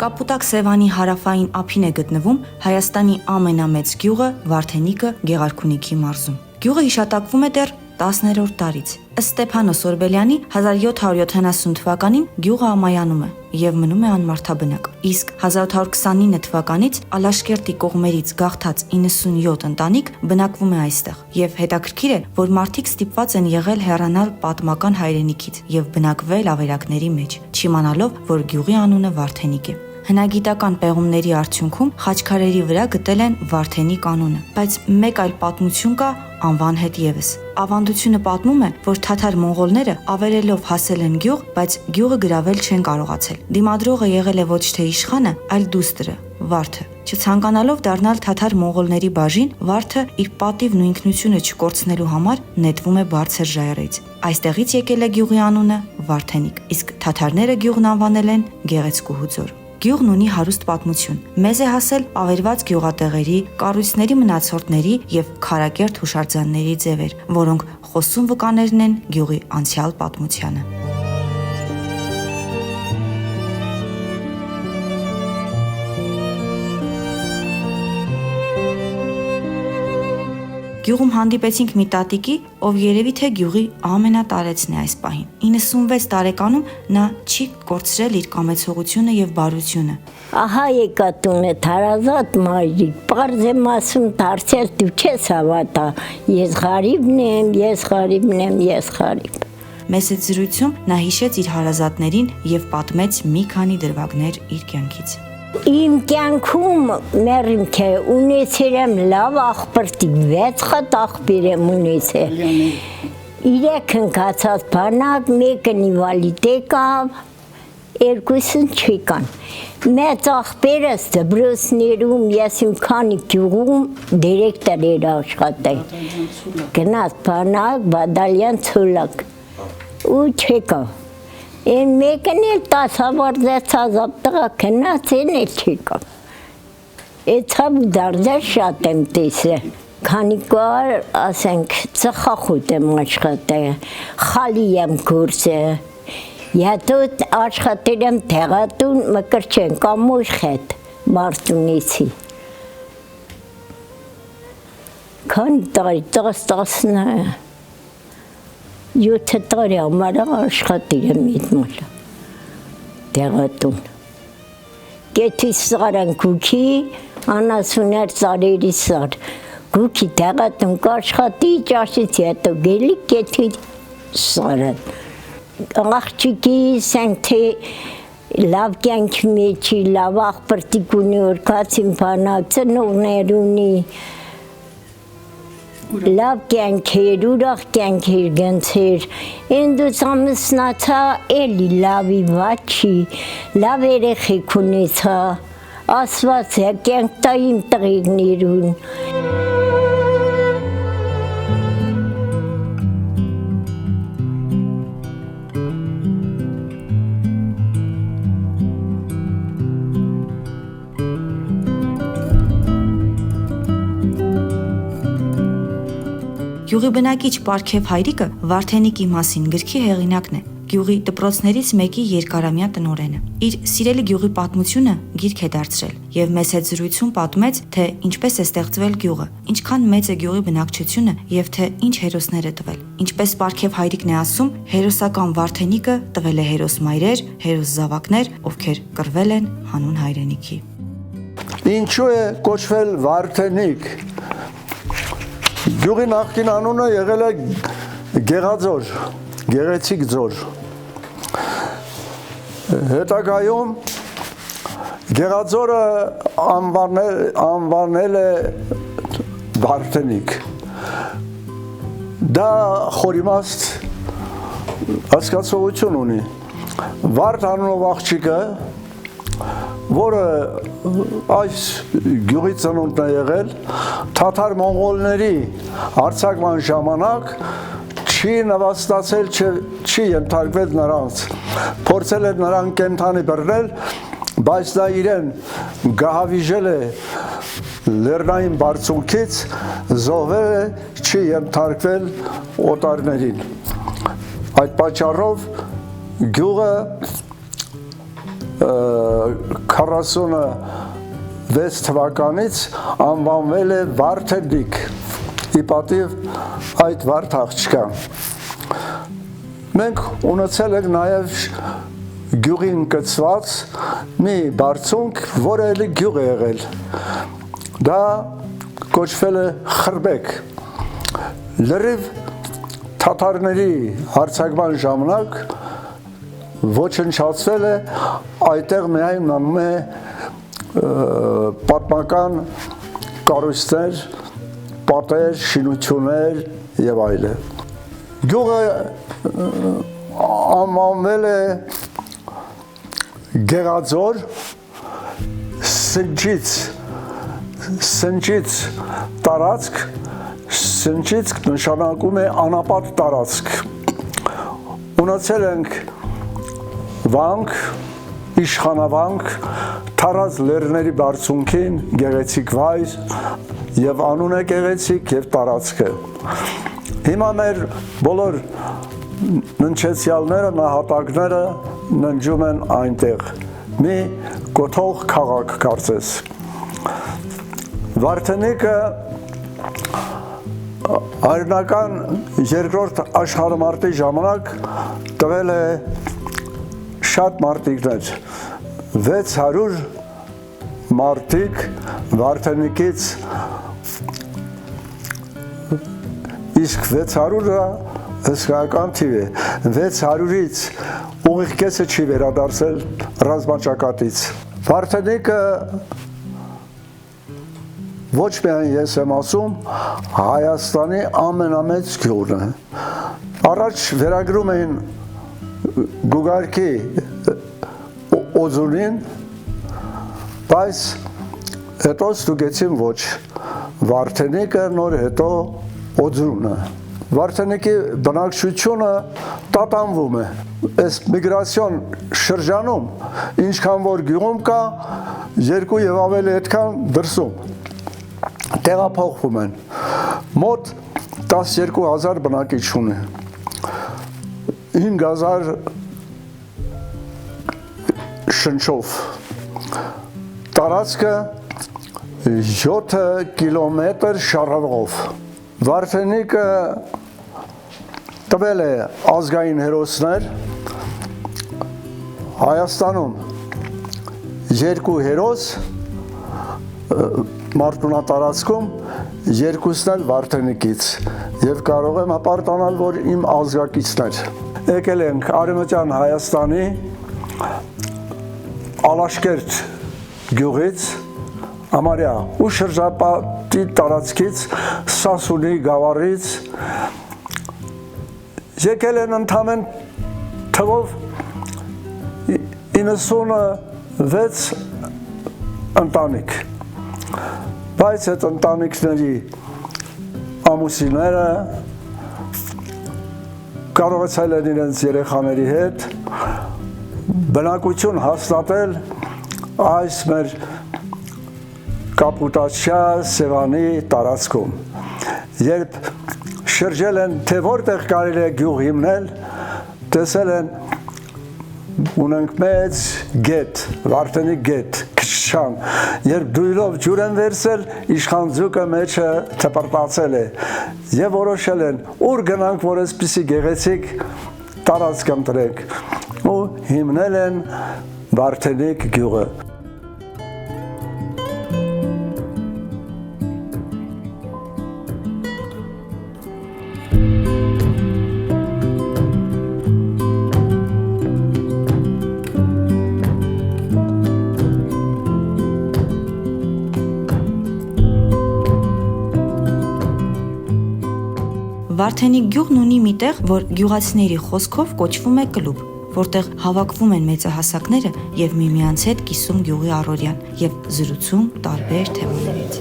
Կապուտակ Սևանի հարավային ափին է գտնվում Հայաստանի ամենամեծ գյուղը Վարդենիկը Գեղարքունիքի մարզում։ Գյուղը հիշատակվում է դեռ 10-րդ դարից։ Ըստ Ստեփանոս Օրբելյանի 1770 թվականին գյուղը ամայանում է եւ մնում է անմարդաբնակ։ Իսկ 1829 թվականից Ալաշկերտի կողմերից գաղթած 97 ընտանիք բնակվում է այստեղ։ Եվ հետաքրքիր է, որ մարդիկ ստիպված են եղել հեռանալ պատմական հայրենիքից եւ բնակվել ավերակների մեջ, չիմանալով, որ գյուղի անունը Վարդենիկ է։ Հնագիտական պեղումների արդյունքում խաչքարերի վրա գտել են Վարդենիկ անունը, բայց մեկ այլ պատմություն կա անվան հետ եւս։ Ավանդությունը պատմում է, որ թաթար-մոնղոլները ավերելով հասել են գյուղ, բայց գյուղը գրավել չեն կարողացել։ Դիմադրողը եղել է ոչ թե իշխանը, այլ դուստրը, Վարդը։ Չցանկանալով դառնալ թաթար-մոնղոլների բաժին, Վարդը իր պատիվն ու ինքնությունը չկորցնելու համար նետվում է բարձր ժայռից։ Այստեղից եկել է գյուղի անունը Վարդենիկ, իսկ թաթարները գյուղն անվանել են Գեղեցկուհու ձոր։ Գյուղն ունի հարուստ պատմություն։ Մեզ է հասել ավերված գյուղատեղերի, կառույցների մնացորդների եւ քարակերտ հուշարձանների ձևեր, որոնք խոսուն վկաներն են գյուղի անցյալ պատմությանը։ Գյուղում հանդիպեցինք մի տատիկի, ով երևի թե գյուղի ամենատարեցն է այս պահին։ 96 տարեկանում նա չի կորցրել իր կամեցողությունը եւ բարությունը։ Ահա եկա տունը Թարազատ մայրիկ, պարզ եմ ասում, դարձյալ դու չես հավատա, ես ғարիբն եմ։ Մեծ զրույցում նա հիշեց իր հարազատներին եւ պատմեց մի քանի դրվագներ իր կյանքից։ Իմ կյանքում մերիմ թե ունեցել եմ լավ աղբրտիկ, 6 խտ աղբիր եմ ունեցել։ 3 ընկացած բանակ, մեկը նիվալիտ եկավ, 2-ն չեկան։ Մեծ աղբերս դպրոցներում, ես իմ քանի գյուղում դիրեկտոր էր աշխատել։ Գնաց բանակ, Բադալյան ցոլակ, ու չեկավ։ Են մեկն էլ 10 ավարտեցած ապտղա գնաց, են էլ չեկավ։ Էցավ դարձյալ շատ եմ տեսել։ Քանի կար, ասենք, ծխախոտ եմ աշխատել, խալի եմ գործել։ Հետո աշխատել եմ Տեղատուն Մկրտչեն Կամուշ հետ Մարտունիցի։ Քանի տարի 7 տարի համար աշխատել եմ իդմոլ, Տեղատուն։ Գեթի սարան գուքի, անասուներ ծարերի սար, գուքի Տեղատուն կաշխատի, ճաշից հետո գելի գեթի սարան։ Աղջիկի սենք թե լավ կյանքի մեջի, լավ աղբրտիկ ունի, օրկացին բանակ, ծնողներ ունի, լավ կյանքեր, ուրախ կյանքեր գնցեր, ընդուց ամուսնացա, էլի լավի վաչի, լավ երեխեք ունեցա, ասված է կյանք տա իմ տղերներուն։ Գյուղի բնակիչ Պարքև Հայրիկը Վարդենիկի մասին գրքի հեղինակն է, գյուղի դպրոցներից մեկի երկարամյա տնօրենը։ Իր սիրելի գյուղի պատմությունը գիրք է դարձրել եւ մեծ հետ զրույցում պատմեց, թե ինչպես է ստեղծվել գյուղը, ինչքան մեծ է գյուղի բնակչությունը եւ թե ինչ հերոսներ է տվել։ Ինչպես Պարքև Հայրիկն է ասում, հերոսական Վարդենիկը տվել է հերոս մայրեր, հերոս զավակներ, ովքեր կռվել են հանուն հայրենիքի։ Ինչու է կոչվել Վարդենիկ։ Գյուղի նախկին անունը եղել է Գեղաձոր, Գեղեցիկ ձոր։ Հետագայում Գեղաձորը անվանել է Վարդենիկ։ Դա խորիմաստ հասկացողություն ունի։ Վարդ անունով աղջիկը, որը այս գյուղի ծնունդն է եղել, թաթար-մոնղոլների հարձակման ժամանակ չի նվաստացել, չի ենթարկվել նրանց, փորձել է նրան կենդանի բռնել, բայց դա իրեն գահավիժել է լեռնային բարձունքից, զոհվել է, չի ենթարկվել օտարներին։ Այդ պատճառով գյուղը 46 թվականից անվանվել է Վարդենիկ ի պատիվ այդ վարդ աղջկան։ Մենք ունեցել ենք նաև գյուղին կցված մի բարձունք, որը էլի գյուղ է եղել։ Դա կոչվել է Խրբեկ։ Լրիվ թաթարների հարձակման ժամանակ ոչնչացվել է, այդտեղ միայն մնում է պատմական կառույցներ, պատեր, շինություններ եւ այլը։ Գյուղը անվանվել է Գեղաձոր, Սնջից տարածք, Սնջից նշանակում է անապատ տարածք։ Ունեցել ենք վանք, իշխանավանք, Թարազ լեռների բարձունքին, գեղեցիկ վայր եւ անուն է գեղեցիկ եւ տարածքը։ Հիմա մեր բոլոր ննչեցյալները, նահատակները ննջում են այնտեղ։ Մի կոթող քաղաք կարծես։ Վարդենիկը հայրենական երկրորդ աշխարհամարտի ժամանակ տվել է շատ մարտիկներ։ 600 մարտիկ Վարդենիկից, իսկ 600-ը հսկայական թիվ է, 600-ից ուղիղ կեսը չի վերադարձել ռազմաճակատից։ Վարդենիկը ոչ միայն ես եմ ասում, Հայաստանի ամենամեծ գյուղն է։ Առաջ վերագրում էին Գուգարկի օձունին, բայց հետո ստուգեցին ոչ, Վարդենիկը նոր հետո օձունը։ Վարդենիկի բնակչությունը տատանվում է, այս միգրացիոն շրջանում, ինչքան որ գյուղում կա, 2 եւ ավելի այդքան դրսում տեղափոխվում են, մոտ 12,000 բնակիչ ունի, 5,000 շնչով, տարածքը 7 կիլոմետր շարավով։ Վարդենիկը տվել է ազգային հերոսներ, Հայաստանում 2 հերոս, Մարտունատարածքում 2-ն էլ Վարդենիկից եւ կարող եմ ապարտանալ, որ իմ ազգակիցներ։ Եկել ենք Արևմտյան Հայաստանի Ալաշկերտ գյուղից, համարյա ու շրջապատի տարածքից, Սասունի գավառից, եկել են ընդամեն թվով 96 ընտանիք, բայց այդ ընտանիքների ամուսինները կարողացել են իրենց երեխաների հետ բնակություն հաստատել այս մեր Կապուտացիա Սևանի տարածքում։ Երբ շրջել են, թե որտեղ կարելի է գյուղ հիմնել, տեսել են ունենք մեծ գետ, Վարդենիկ գետ, քչան, երբ դույլով ջուր են վերցել, իշխանձուկը մեջը թպրտացել է եւ որոշել են, ուր գնանք, որ այսպիսի գեղեցիկ տարածք ընտրենք ու հիմնել են Վարդենիկ գյուղը։ Վարդենիկ գյուղն ունի մի տեղ, որ գյուղացիների խոսքով կոչվում է կլուբ, որտեղ հավաքվում են մեծահասակները եւ միմյանց հետ կիսում գյուղի առօրյան եւ զրուցում տարբեր թեմաներից։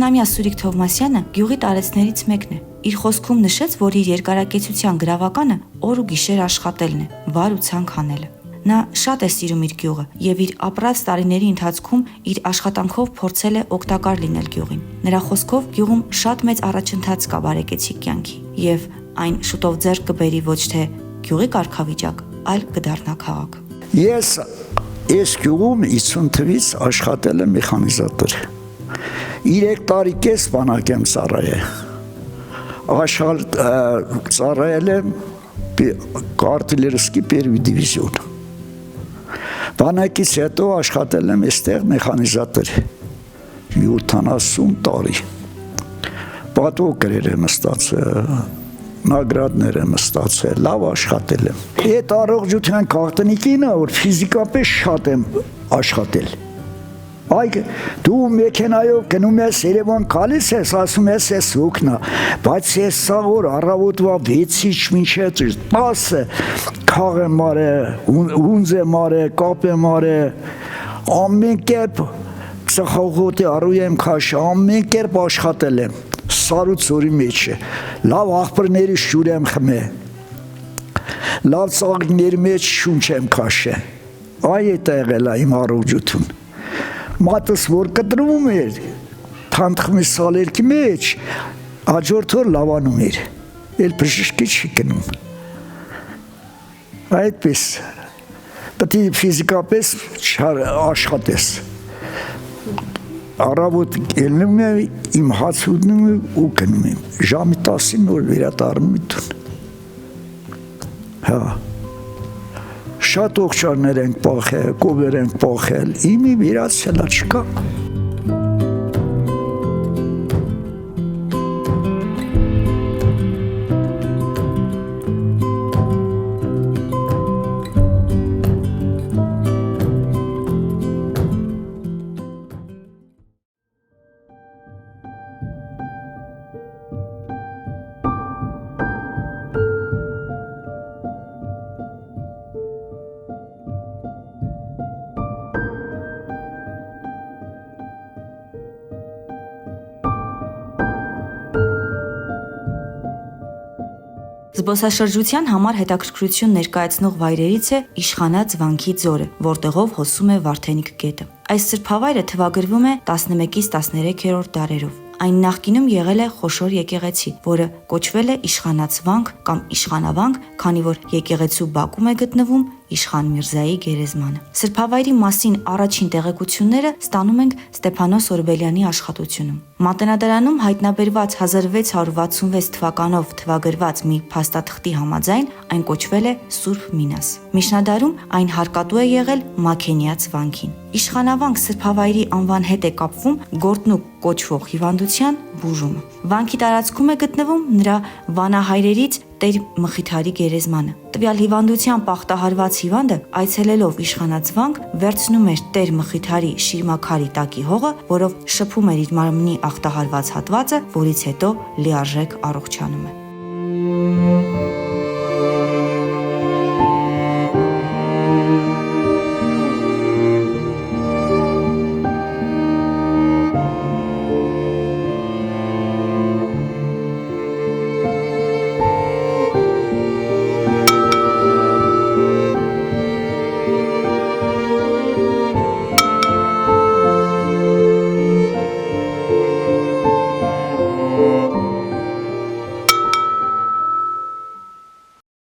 19-ամյա Սուրիկ Թովմասյանը գյուղի տարեցներից մեկն է։ Իր խոսքում նշեց, որ իր երկարակեցության գրավականը օր ու գիշեր աշխատելն է, վար ու ցանկ անելը։ Նա շատ է սիրում իր գյուղը եւ իր ապրած տարիների ընթացքում իր աշխատանքով փորձել է օգտակար լինել գյուղին։ Նրա խոսքով գյուղում շատ մեծ առաջընթաց կա բարեկեցիկ կյանքի եւ այն շուտով ձեռք կբերի ոչ թե գյուղի կարգավիճակ, այլ կդառնա քաղաք։ Ես գյուղում 50 թվից աշխատել եմ մեխանիզատոր։ 3 տարի կես բանակ եմ ծառայել եմ արտիլերիստի первый դիվիզիոն։ Բանակից հետո աշխատել եմ այստեղ մեխանիզատոր 70 տարի։ Պատվոգրեր եմ ստացել, նագրադներ եմ ստացել, լավ աշխատել եմ։ Այդ առողջության քաղաքտնիկինը, որ ֆիզիկապես շատ եմ աշխատել։ Այ դու մեքենայով գնում ես Երևան գալիս ես, ասում ես ես ոքնա, բայց ես սա որ առավոտվա 6-ից մինչև 10-ը քաղ եմ արել, ունձ եմ արել, կապ եմ արել, ամեն կերպ ծխողոտի առու եմ քաշ, ամեն կերպ աշխատել եմ, սարուց օրի մեջ է, լավ աղբրների շուր եմ խմել, լավ ծաղիկների մեջ շունչ եմ քաշել, այ է եղել է իմ առողջություն։ Մատս որ կտրվում էր թանթխմի սալերքի մեջ, հաջորդ օր լավանում էր, էլ բժշկի չի գնում։ Այդպես, պետք է ֆիզիկապես աշխատես։ Առավոտ ելնում եմ, իմ հաց ուտնում եմ ու գնում եմ, ժամի 10-ին որ վերադառնում եմ տուն։ Հա։ Շատ օղջարներ ենք պախել, կովեր ենք պախել, իմի վիրացելա չկա։ Զբոսաշրջության համար հետաքրքրություն ներկայացնող վայրերից է Իշխանած վանքի ձորը, որտեղով հոսում է Վարդենիկ գետը։ Այս սրբավայրը թվագրվում է 11-ից 13-րդ դարերով։ Այն նախկինում եղել է խոշոր եկեղեցի, որը կոչվել է Իշխանած վանք կամ Իշխանավանք, քանի որ եկեղեցու բակում է գտնվում Իշխան Միրզայի գերեզմանը։ Սրբավայրի մասին առաջին տեղեկությունները ստանում ենք Ստեփանոս Օրբելյանի աշխատությունում։ Մատենադարանում հայտնաբերված 1666 թվականով թվագրված մի փաստաթղթի համաձայն այն կոչվել է Սուրբ Մինաս։ Միջնադարում այն հարկատու է եղել Մաքենիաց վանքին։ Իշխանավանք սրբավայրի անվան հետ է կապվում Գորտնուկ կոչվող հիվանդության բուժումը։ Վանքի տարածքում է գտնվում նրա վանահայրերից Տեր Մխիթարի գերեզմանը։ Տվյալ հիվանդության պախտահարված հիվանդը այցելելով Իշխանած վանք վերցնում էր Տեր Մխիթարի շիրմաքարի տակի հողը, որով շփում էր իր մարմնի ախտահարված հատվածը, որից հետո լիարժեք առողջանում է։